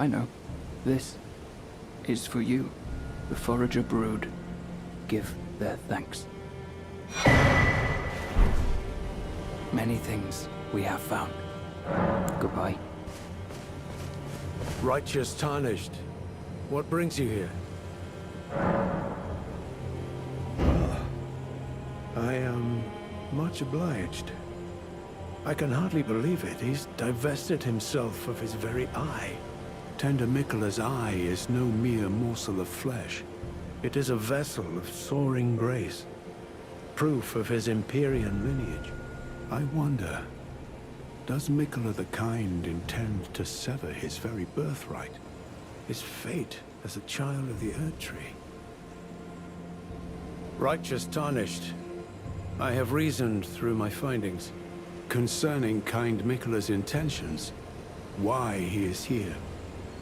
I know. This is for you, the forager brood. Give their thanks. Many things we have found. Goodbye. Righteous Tarnished. What brings you here? Well, I am much obliged. I can hardly believe it. He's divested himself of his very eye. Tender Miquella's eye is no mere morsel of flesh. It is a vessel of soaring grace. Proof of his Empyrean lineage. I wonder, does Miquella the Kind intend to sever his very birthright? His fate as a child of the Erdtree? Righteous Tarnished. I have reasoned through my findings concerning Kind Miquella's intentions, why he is here.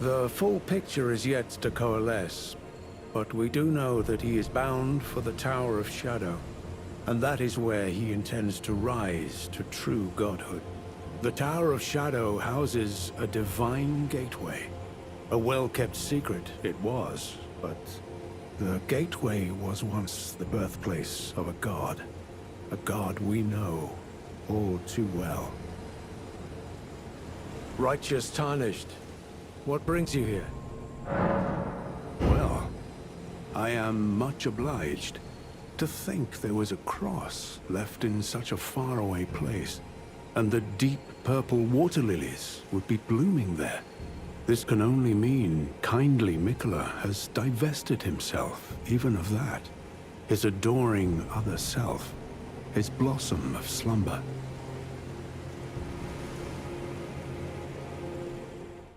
The full picture is yet to coalesce, but we do know that he is bound for the Tower of Shadow, and that is where he intends to rise to true godhood. The Tower of Shadow houses a divine gateway. A well-kept secret it was, but the gateway was once the birthplace of a god we know all too well. Righteous Tarnished, what brings you here? Well, I am much obliged. To think there was a cross left in such a faraway place, and the deep purple water lilies would be blooming there. This can only mean kindly Miquella has divested himself even of that. His adoring other self, his blossom of slumber.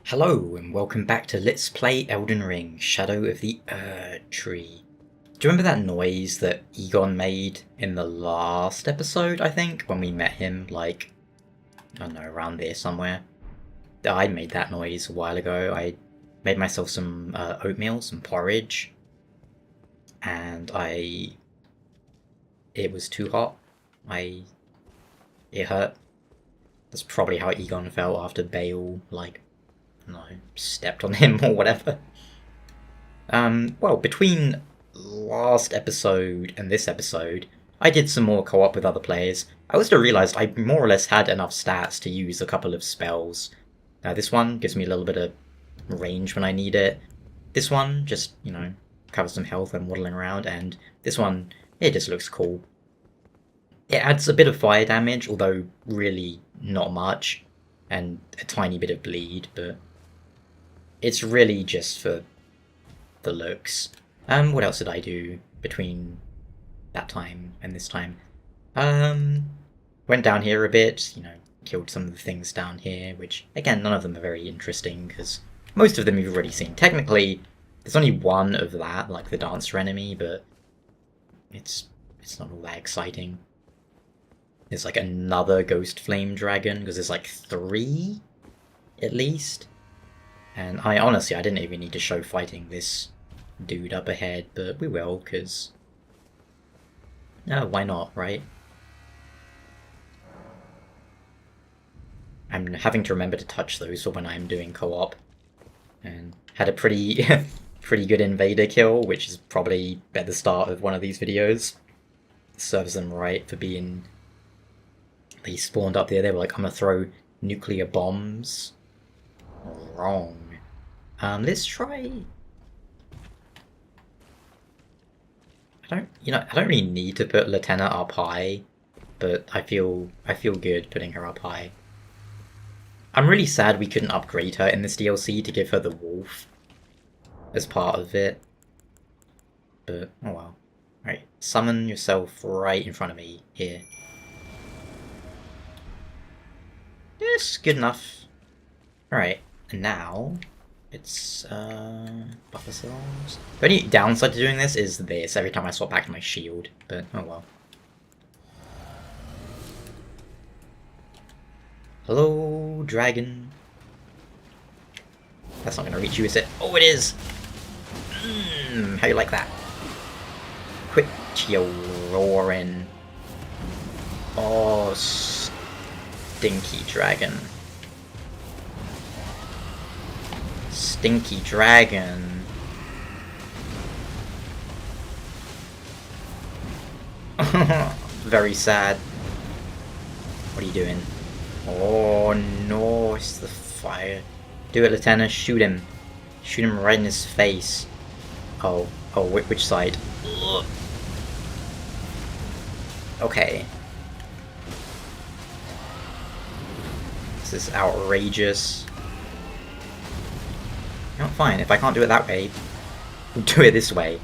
Hello and welcome back to Let's Play Elden Ring, Shadow of the Erdtree. Do you remember that noise that Egon made in the last episode, I think? When we met him, like, I don't know, around there somewhere. I made that noise a while ago. I made myself some oatmeal, some porridge. And it was too hot. It hurt. That's probably how Egon felt after Bayle, like, no, stepped on him or whatever. Well, between last episode and this episode, I did some more co-op with other players. I also realised I more or less had enough stats to use a couple of spells. Now this one gives me a little bit of range when I need it. This one just, you know, covers some health when waddling around, and this one, it just looks cool. It adds a bit of fire damage, although really not much, and a tiny bit of bleed, but it's really just for the looks. What else did I do between that time and this time? Went down here a bit, you know, killed some of the things down here, which, again, none of them are very interesting, because most of them you've already seen. Technically, there's only one of that, like the dancer enemy, but it's not all that exciting. There's like another ghost flame dragon, because there's like 3, at least. And I didn't even need to show fighting this dude up ahead, but we will, because... no, why not, right? I'm having to remember to touch those for when I'm doing co-op. And had a pretty pretty good invader kill, which is probably at the start of one of these videos. Serves them right for being... they spawned up there, they were like, I'm gonna throw nuclear bombs. Wrong. Let's try... I don't really need to put Latenna up high, but I feel good putting her up high. I'm really sad we couldn't upgrade her in this DLC to give her the wolf as part of it. But, oh well. Alright, summon yourself right in front of me here. Yes, good enough. Alright, and now it's buffer cells. The only downside to doing this is this, every time I swap back to my shield, but oh well. Hello, dragon. That's not gonna reach you, is it? Oh, it is! How you like that? Quit your roaring. Oh, stinky dragon. stinky dragon. Very sad. What are you doing? Oh no, it's the fire. Do it, Lieutenant. Shoot him. Shoot him right in his face. Oh, which side? Ugh. Okay. This is outrageous. You know, fine. If I can't do it that way, we'll do it this way.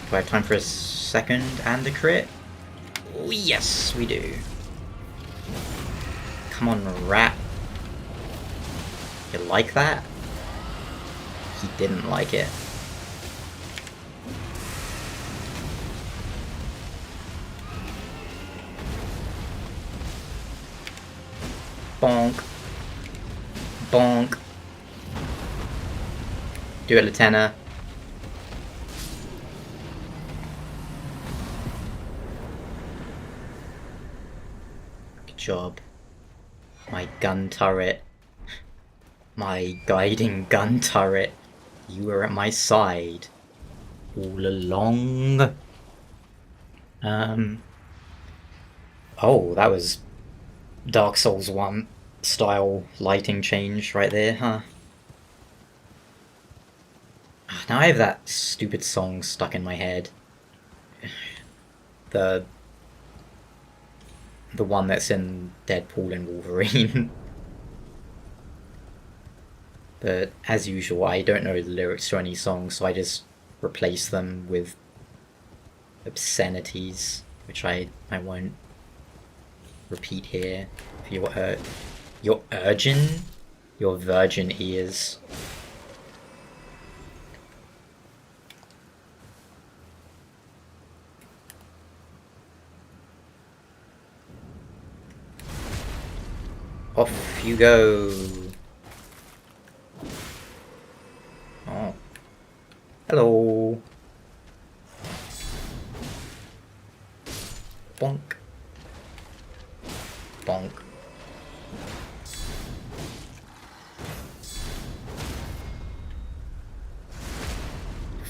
Do I have time for a second and a crit? Oh, yes, we do. Come on, rat. You like that? He didn't like it. Bonk. Bonk. Do it, Lieutenant. Good job. My gun turret. My guiding gun turret. You were at my side all along. Oh, that was Dark Souls 1 style lighting change right there, huh? Now I have that stupid song stuck in my head. The one that's in Deadpool and Wolverine. But as usual, I don't know the lyrics to any songs, so I just replace them with obscenities, which I won't repeat here for your virgin ears. Off you go. Oh. Hello. Bonk. Bonk.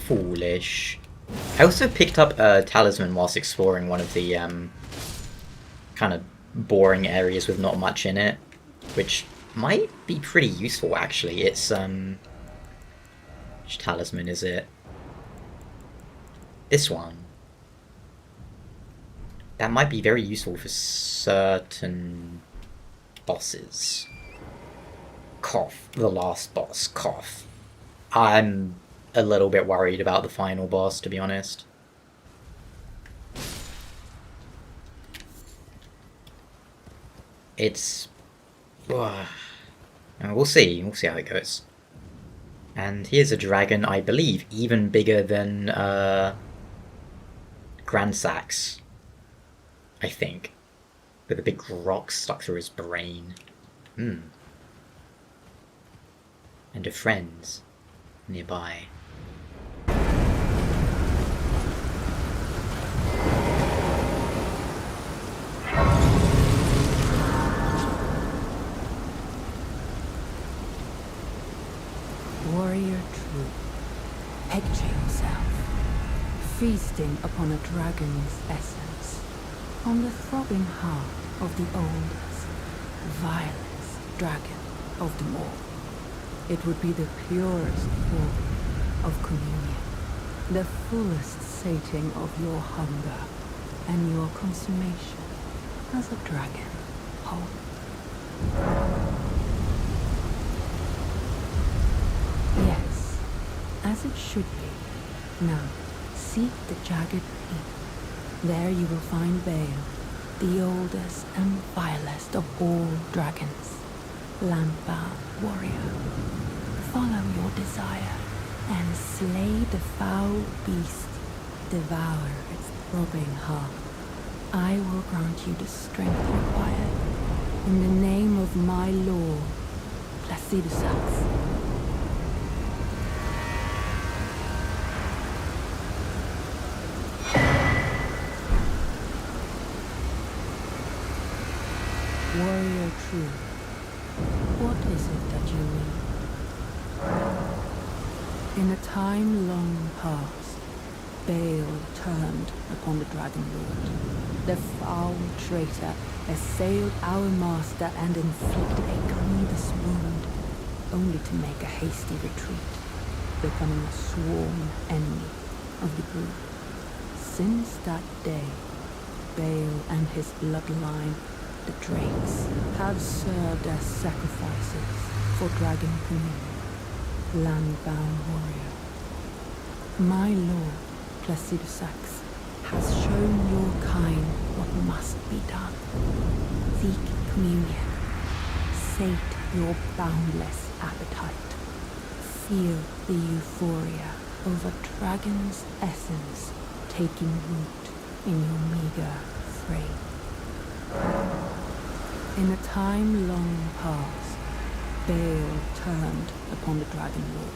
Foolish. I also picked up a talisman whilst exploring one of the kind of boring areas with not much in it, which might be pretty useful actually. It's which talisman is it? This one. That might be very useful for certain bosses. Cough. The last boss. Cough. I'm a little bit worried about the final boss, to be honest. It's... we'll see. We'll see how it goes. And here's a dragon, I believe, even bigger than Grandsax. I think. With a big rock stuck through his brain. And a friend nearby. Warrior true, picture yourself feasting upon a dragon's essence, on the throbbing heart of the oldest, vilest dragon of them all. It would be the purest form of communion, the fullest sating of your hunger, and your consummation as a dragon whole. Yes, as it should be. Now, seek the jagged peak. There you will find Bayle, the oldest and vilest of all dragons. Lamp-bound warrior, follow your desire and slay the foul beast. Devour its throbbing heart. I will grant you the strength required. In the name of my lord, Placidusax. Warrior true, What is it that you need? In a time long past, Bayle turned upon the Dragon Lord. The foul traitor assailed our master and inflicted a grievous wound, only to make a hasty retreat, becoming a sworn enemy of the group. Since that day, Bayle and his bloodline, the Drakes, have served as sacrifices for Dragon Queen, land-bound warrior. My lord, Placidusax, has shown your kind what must be done. Seek communion, sate your boundless appetite, feel the euphoria over Dragon's essence taking root in your meager frame. In a time long past, Bayle turned upon the Dragon Lord.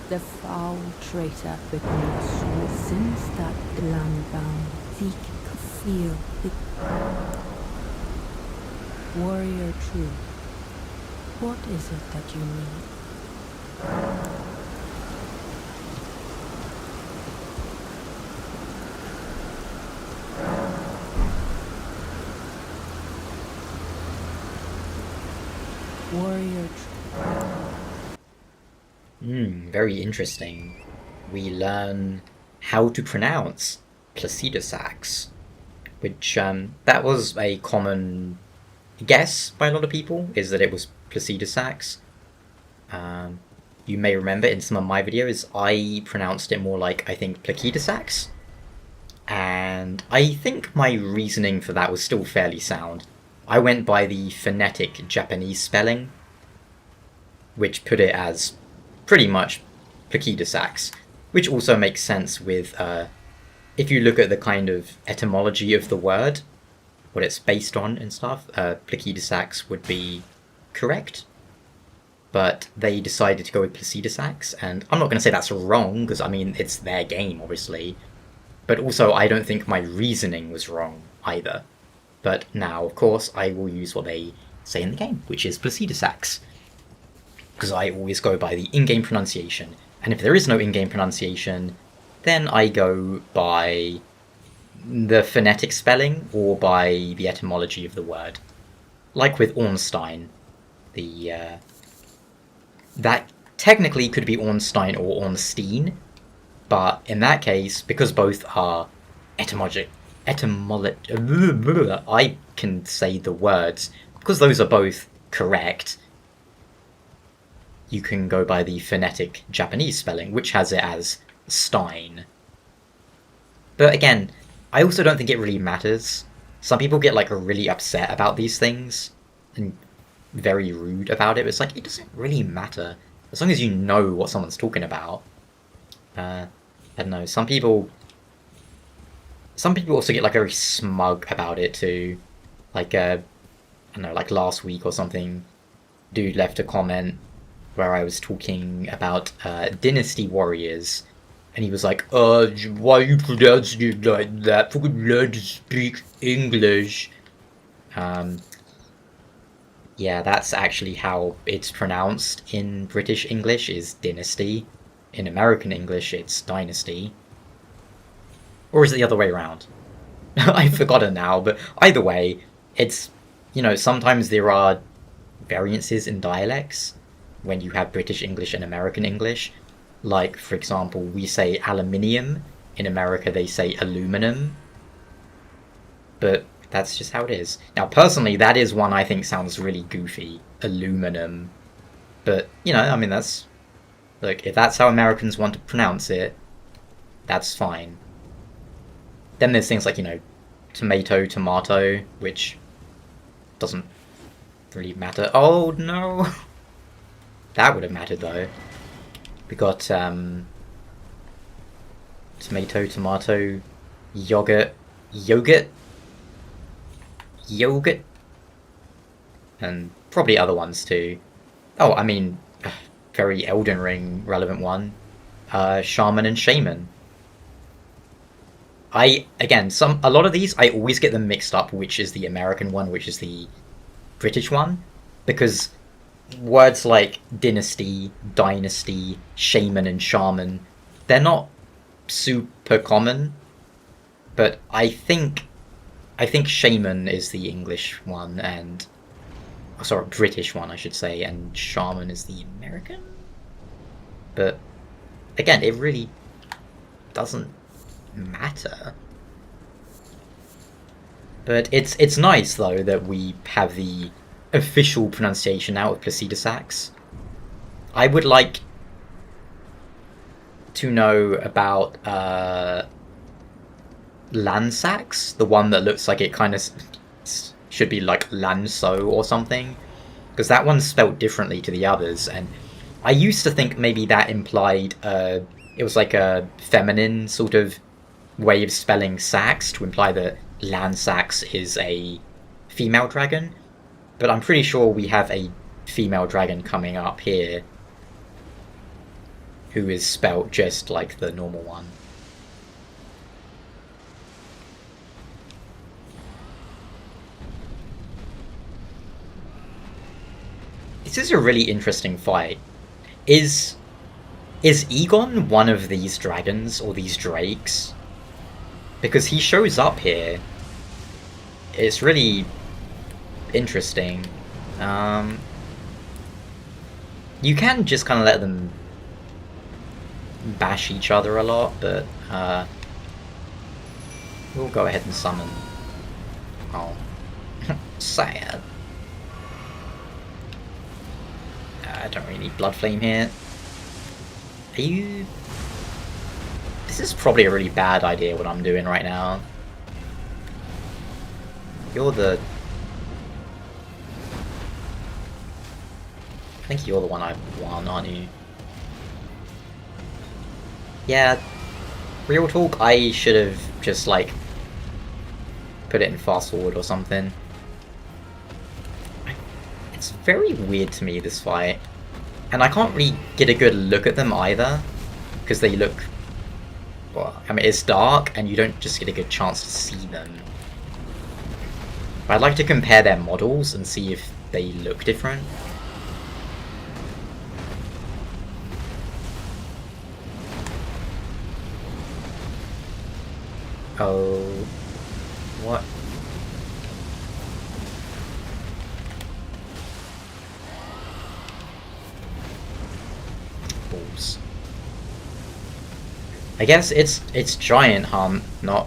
The foul traitor becoming a sword. Since that land-bound seek to feel the warrior true. What is it that you need? Warrior true. Very interesting. We learn how to pronounce Placidusax, which that was a common guess by a lot of people, is that it was Placidusax. You may remember in some of my videos I pronounced it more like, I think, Placidusax, and I think my reasoning for that was still fairly sound. I went by the phonetic Japanese spelling, which put it as pretty much Placidusax, which also makes sense with, if you look at the kind of etymology of the word, what it's based on and stuff, Placidusax would be correct. But they decided to go with Placidusax, and I'm not going to say that's wrong, because, I mean, it's their game, obviously. But also, I don't think my reasoning was wrong, either. But now, of course, I will use what they say in the game, which is Placidusax. Because I always go by the in-game pronunciation. And if there is no in-game pronunciation, then I go by the phonetic spelling or by the etymology of the word. Like with Ornstein, that technically could be Ornstein or Ornstein, but in that case, because both are I can say the words, because those are both correct, you can go by the phonetic Japanese spelling, which has it as Stein. But again, I also don't think it really matters. Some people get like really upset about these things and very rude about it. It's like, it doesn't really matter as long as you know what someone's talking about. I don't know, some people also get like very smug about it too. Like I don't know, like last week or something, dude left a comment where I was talking about Dynasty Warriors, and he was like, why you pronouncing it like that? Fucking learn to speak English. Yeah, that's actually how it's pronounced in British English, is Dynasty. In American English, it's Dynasty. Or is it the other way around? I've forgotten now, but either way, it's, you know, sometimes there are variances in dialects when you have British English and American English. Like, for example, we say aluminium. In America, they say aluminum. But that's just how it is. Now, personally, that is one I think sounds really goofy. Aluminum. But, you know, I mean, that's... Look, if that's how Americans want to pronounce it, that's fine. Then there's things like, you know, tomato, which doesn't really matter. Oh, no! That would have mattered, though. We got, tomato, yogurt, and probably other ones, too. Oh, I mean, very Elden Ring relevant one. Shaman and Shaman. A lot of these, I always get them mixed up, which is the American one, which is the British one, because words like dynasty, dynasty, shaman, and shaman, they're not super common, but I think shaman is the English one, and sorry, British one, I should say, and shaman is the American. But again, it really doesn't matter. But it's nice though that we have the official pronunciation now of Placidusax. I would like to know about Lansax, the one that looks like it kind of should be like Lanso or something, because that one's spelled differently to the others, and I used to think maybe that implied it was like a feminine sort of way of spelling sax, to imply that Lansax is a female dragon, but I'm pretty sure we have a female dragon coming up here who is spelt just like the normal one. This is a really interesting fight. Is Egon one of these dragons or these drakes? Because he shows up here. It's really interesting. You can just kind of let them bash each other a lot, but we'll go ahead and summon. Oh, sad. I don't really need Blood Flame here. Are you... This is probably a really bad idea what I'm doing right now. You're the... I think you're the one I want, aren't you? Yeah, real talk, I should have just, like, put it in fast forward or something. It's very weird to me, this fight. And I can't really get a good look at them either, because they look... Well, I mean, it's dark, and you don't just get a good chance to see them. But I'd like to compare their models and see if they look different. Oh... What? Balls. I guess it's Giant Hunt, not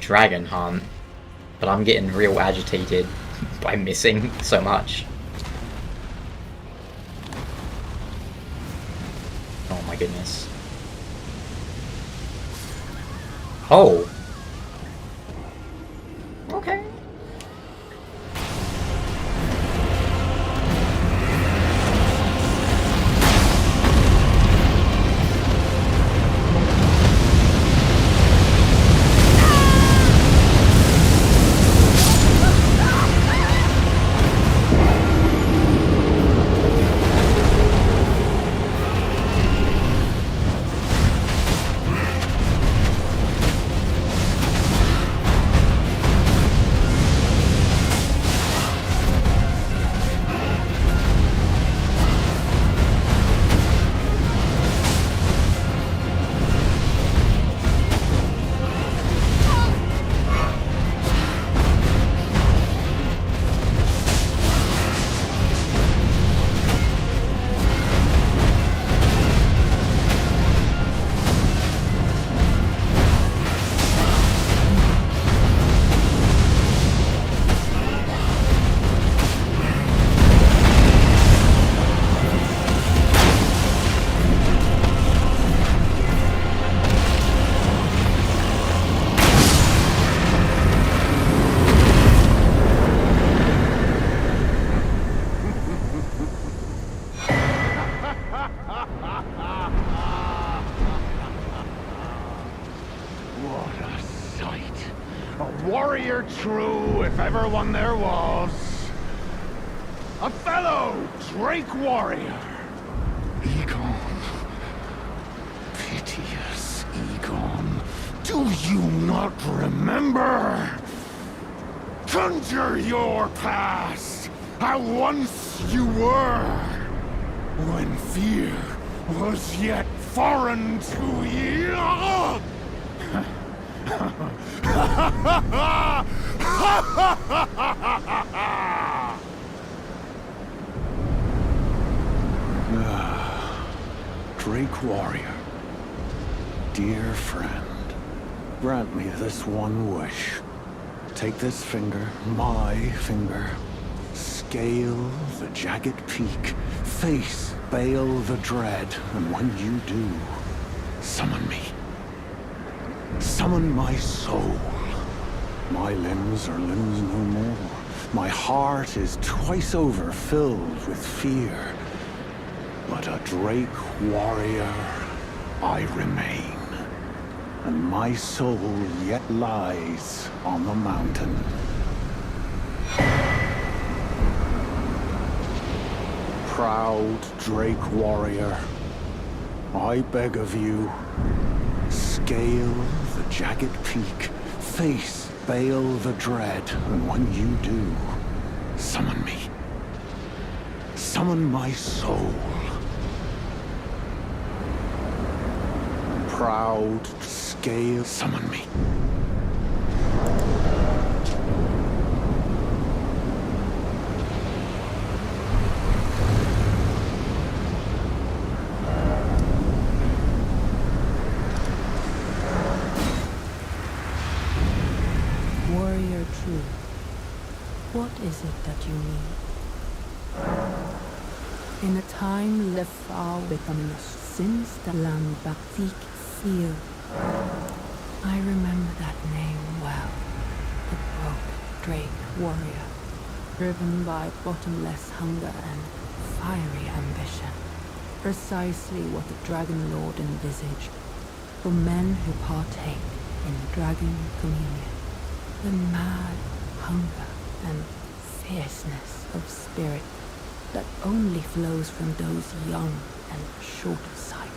Dragon Hunt, but I'm getting real agitated by missing so much. Oh my goodness. Oh! Okay. warrior true, if ever one there was. A fellow Drake warrior. Egon. Piteous Egon. Do you not remember? Conjure your past, how once you were. when fear was yet foreign to ye. Drake Warrior, dear friend, grant me this one wish. Take this finger, my finger, scale the jagged peak, face Bayle the Dread, and when you do, summon me. Summon my soul. My limbs are limbs no more. My heart is twice over filled with fear. But a Drake warrior I remain, and my soul yet lies on the mountain. Proud Drake warrior, I beg of you, scale the jagged peak, face Bayle the Dread, and when you do, summon me. Summon my soul. Proud scale, summon me. Warrior true, what is it that you need? In a time left far becoming a since the land back seek fear. I remember that name well. The broke Drake warrior, driven by bottomless hunger and fiery ambition. Precisely what the Dragon Lord envisaged for men who partake in Dragon Communion. The mad hunger and fierceness of spirit that only flows from those young and short of sight.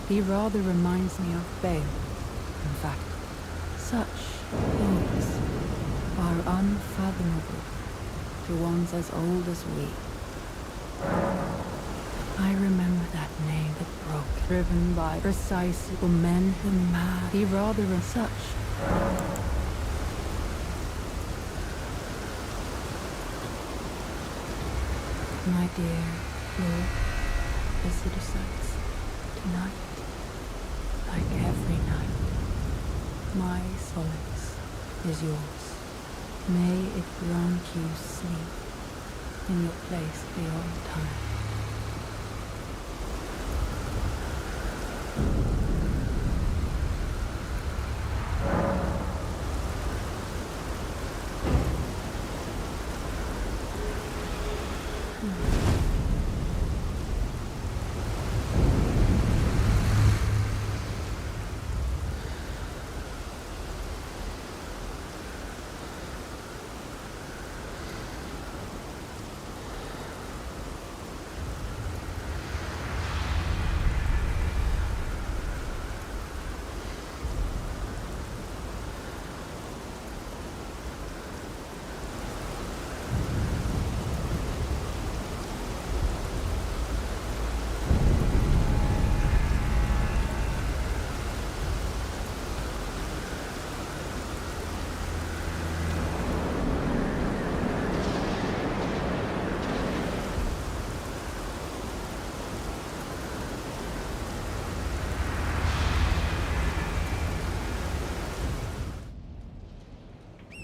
He rather reminds me of Bayle. In fact, such things are unfathomable to ones as old as we. I remember that name that broke, driven by precisely for men who mad. He rather than such. My dear Lord, visit us tonight, like every night. My solace is yours. May it grant you sleep in your place beyond time.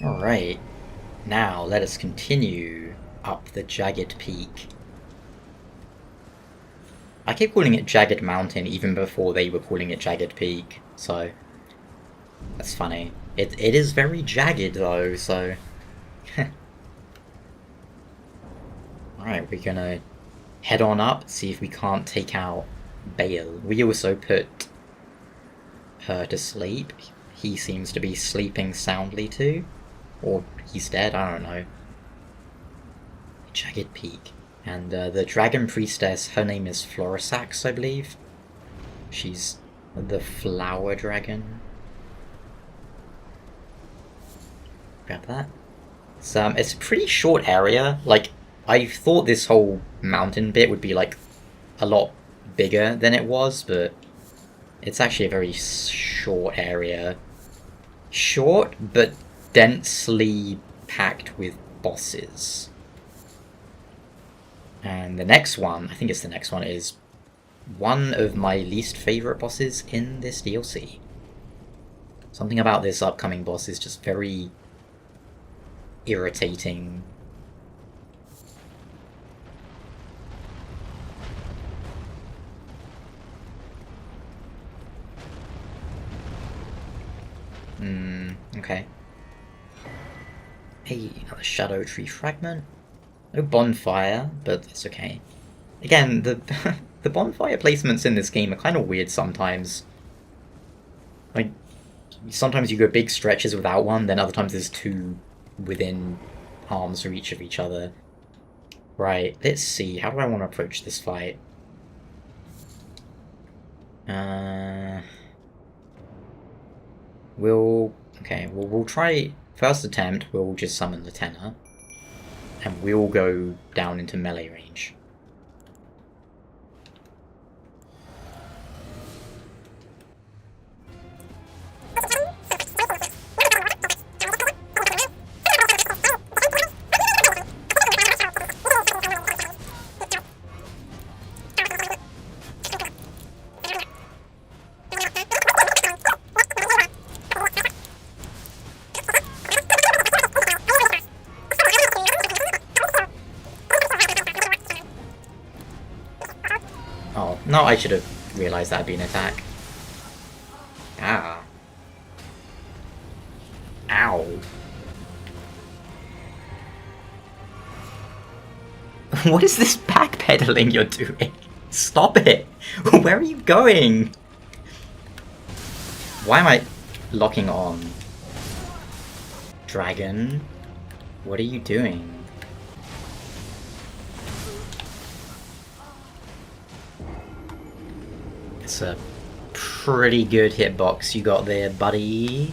Alright, now let us continue up the jagged peak. I keep calling it Jagged Mountain even before they were calling it Jagged Peak, so that's funny. It is very jagged though, so alright, we're gonna head on up, see if we can't take out Bayle. We also put her to sleep. He seems to be sleeping soundly too. Or he's dead, I don't know. Jagged Peak. And the Dragon Priestess, her name is Florisax, I believe. She's the Flower Dragon. Grab that. It's a pretty short area. Like, I thought this whole mountain bit would be like a lot bigger than it was, but it's actually a very short area. Short, but densely packed with bosses. And the next one, I think it's the next one, is one of my least favourite bosses in this DLC. Something about this upcoming boss is just very irritating. Okay. Hey, another Shadow Tree fragment. No bonfire, but that's okay. Again, the the bonfire placements in this game are kind of weird sometimes. Like, sometimes you go big stretches without one, then other times there's two within arm's reach of each other. Right, let's see. How do I want to approach this fight? We'll try first attempt. We'll just summon the tenor, and we'll go down into melee range. No, I should have realised that'd be an attack. Ah. Ow. What is this backpedaling you're doing? Stop it! Where are you going? Why am I locking on? Dragon? What are you doing? It's a pretty good hitbox you got there, buddy.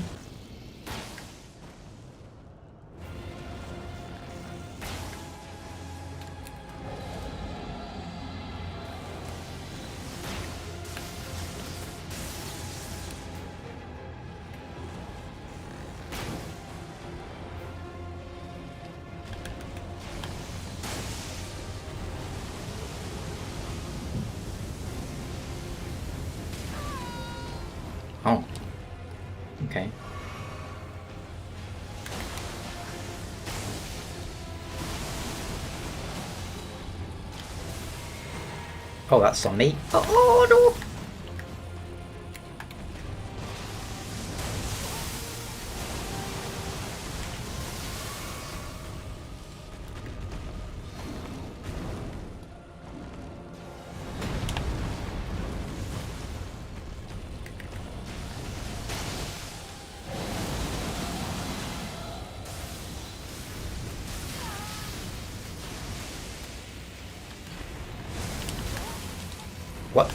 Oh. Okay. Oh, that's on me. Oh, no! What?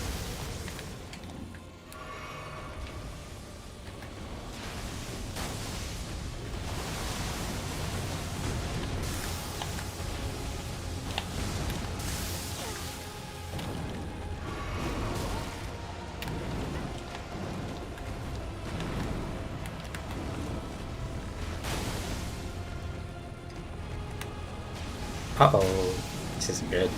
Uh-oh. This isn't good.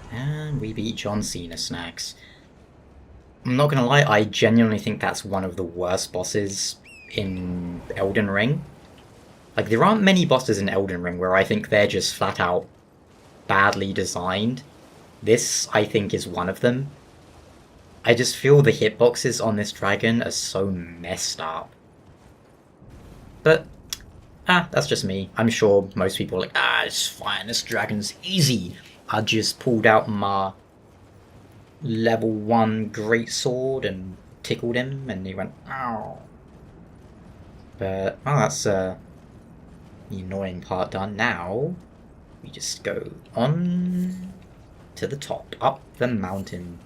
And we beat John Cena Snacks. I'm not gonna lie, I genuinely think that's one of the worst bosses in Elden Ring. Like, there aren't many bosses in Elden Ring where I think they're just flat out badly designed. This, I think, is one of them. I just feel the hitboxes on this dragon are so messed up. But, that's just me. I'm sure most people are like, it's fine, this dragon's easy. I just pulled out my level 1 greatsword and tickled him, and he went, ow. But, that's the annoying part done. Now, we just go on to the top, up the mountain.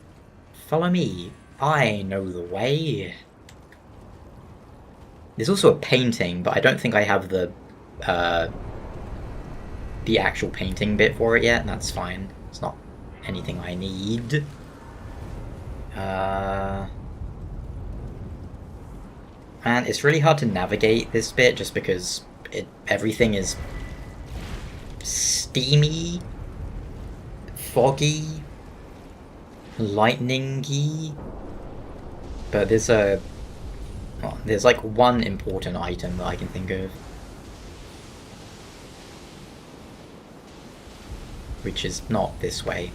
Follow me, I know the way. There's also a painting, but I don't think I have the actual painting bit for it yet, and that's fine. It's not anything I need. And it's really hard to navigate this bit just because everything is steamy, foggy, lightningy. But there's like one important item that I can think of, which is not this way.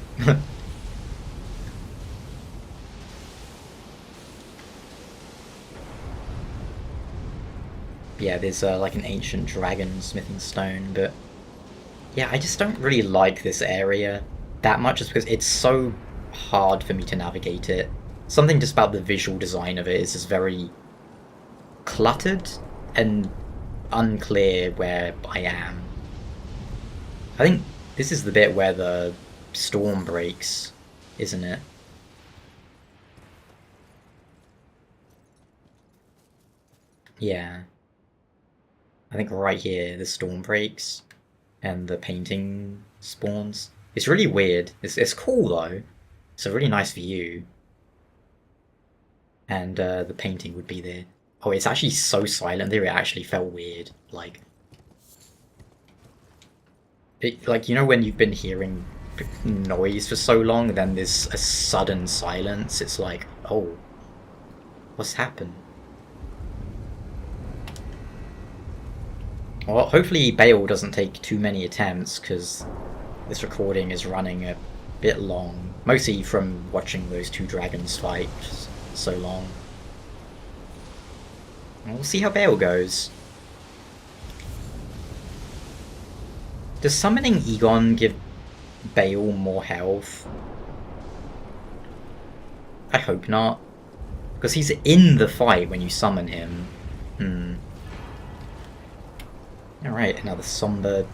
Yeah, there's like an ancient dragon smithing stone, but yeah, I just don't really like this area that much just because it's so hard for me to navigate it. Something just about the visual design of it is just very cluttered and unclear where I am. I think this is the bit where the storm breaks, isn't it? Yeah. I think right here the storm breaks and the painting spawns. It's really weird. It's cool though. It's a really nice view. And the painting would be there. Oh, it's actually so silent there, it actually felt weird. Like, you know when you've been hearing noise for so long, and then there's a sudden silence? It's like, oh, what's happened? Well, hopefully Bayle doesn't take too many attempts, because this recording is running a bit long. Mostly from watching those two dragons fight so long. We'll see how Bayle goes. Does summoning Egon give Bayle more health? I hope not. Because he's in the fight when you summon him. Alright, another somber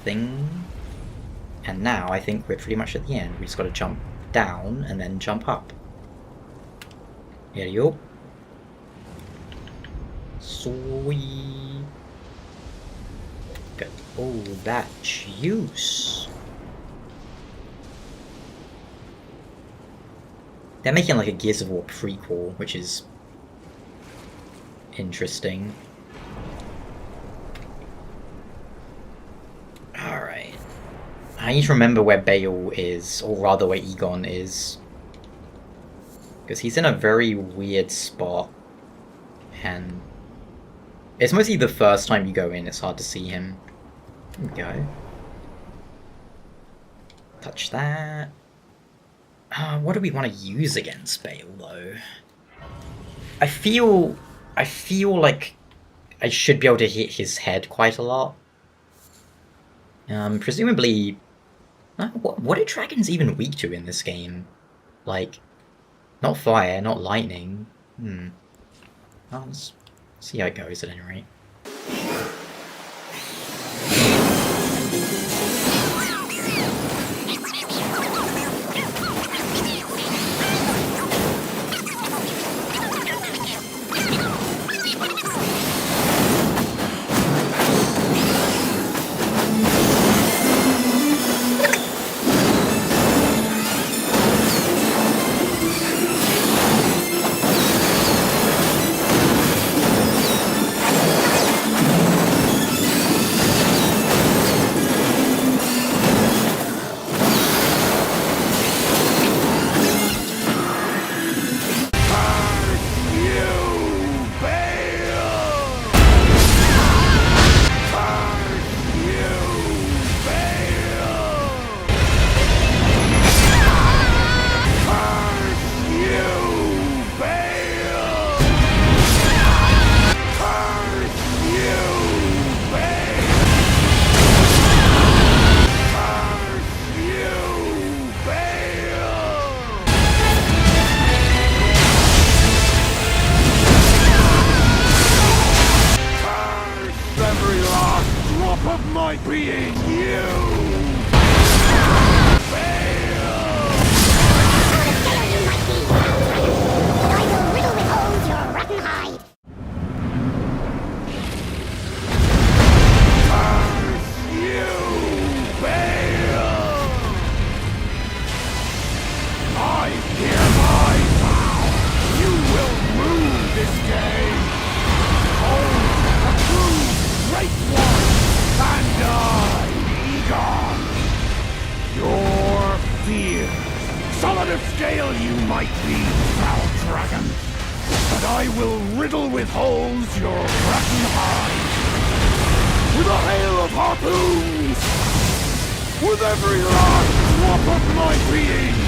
thing. And now I think we're pretty much at the end. We just gotta jump down and then jump up. Here you go. Sweet. Got all that juice. They're making like a Gears of War prequel, which is interesting. Alright. I need to remember where Bayle is, or rather where Egon is. Because he's in a very weird spot. And it's mostly the first time you go in, it's hard to see him. There we go. Touch that. What do we want to use against Bayle, though? I feel like I should be able to hit his head quite a lot. Presumably... what are dragons even weak to in this game? Like, not fire, not lightning. Well, let's see how it goes at any rate. you might be, foul dragon, but I will riddle with holes your rotten hide. With a hail of harpoons! With every last drop of my being!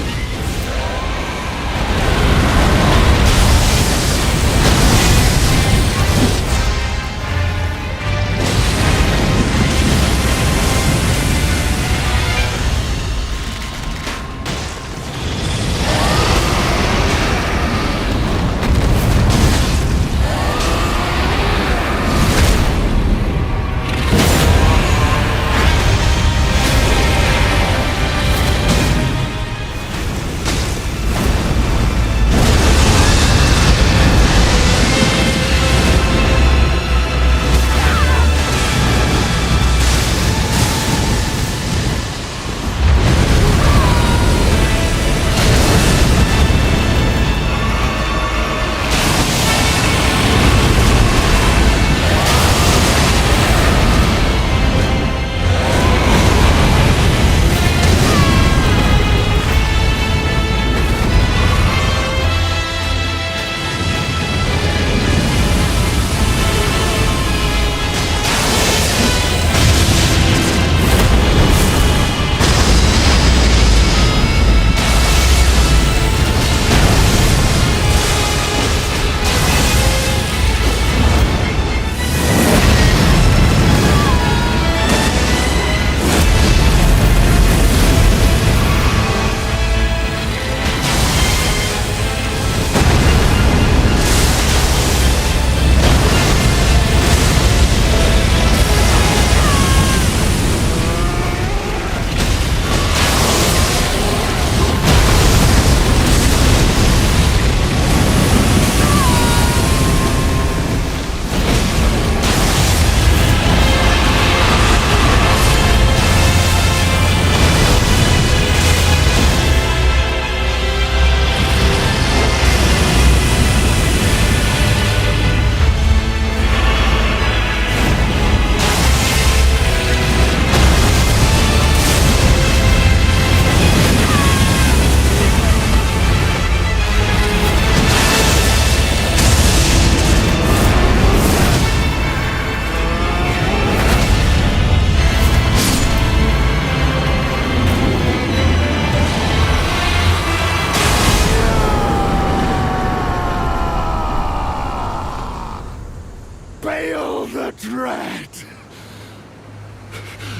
Bayle the Dread!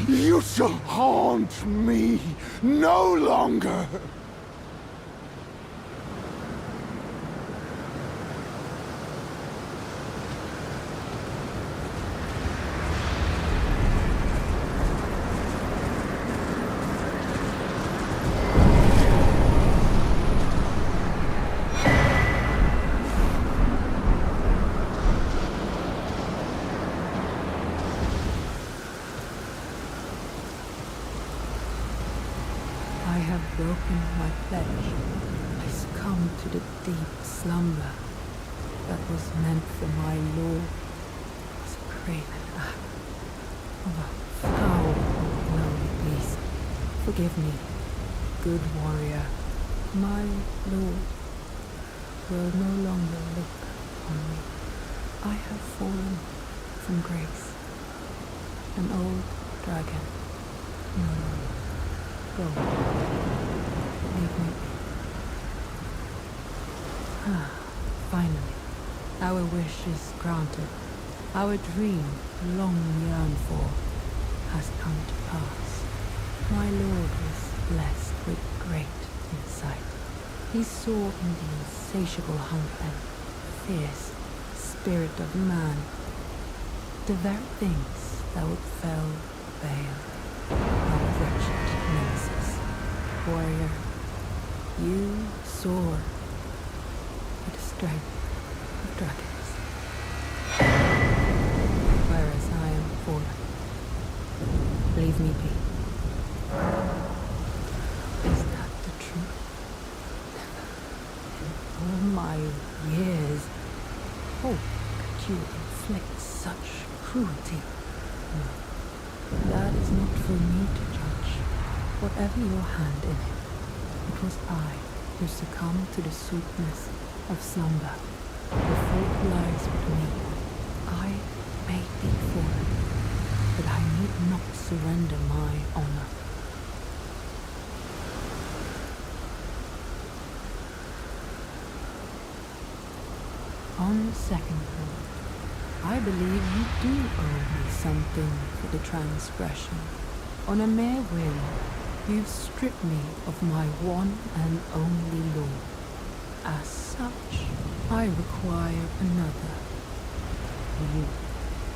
You shall haunt me no longer! I have broken my pledge. I succumb to the deep slumber that was meant for my lord. It was a craven act of a foul and lonely beast. Forgive me, good warrior. My lord will no longer look on me. I have fallen from grace. An old dragon. No longer. Go. Leave me. Finally, our wish is granted. Our dream, long yearned for, has come to pass. My lord was blessed with great insight. He saw in the insatiable hunger and fierce spirit of man the very things that would fell Bayle, our wretched nemesis. Warrior, you soar with the strength of dragons, whereas I am fallen. Leave me be. Is that the truth? Never in all my years, oh, could you inflict such cruelty? No, that is not for me to judge. Whatever your hand in it was I who succumb to the sweetness of slumber. The fault lies with me. I may be fallen, but I need not surrender my honor. On second thought, I believe you do owe me something for the transgression. On a mere whim, you've stripped me of my one and only law. As such, I require another. You,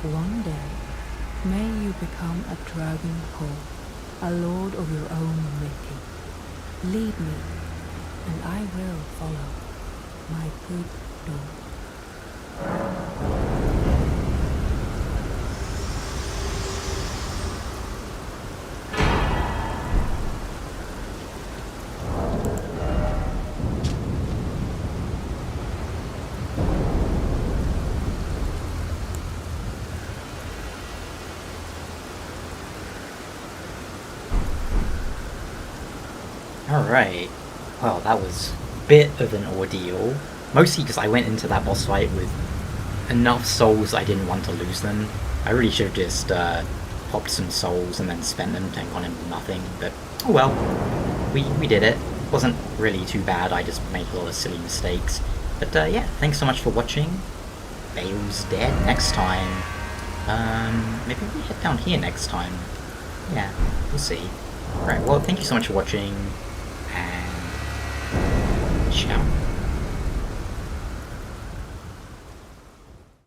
one day, may you become a dragon whole, a lord of your own making. Lead me, and I will follow, my good lord. Alright, well that was a bit of an ordeal, mostly because I went into that boss fight with enough souls I didn't want to lose them. I really should have just popped some souls and then spent them to gone into nothing, but oh well, we did it. Wasn't really too bad, I just made a lot of silly mistakes. But yeah, thanks so much for watching. Bayle's dead next time. Maybe we head down here next time. Yeah, we'll see. Alright, well thank you so much for watching, and ciao.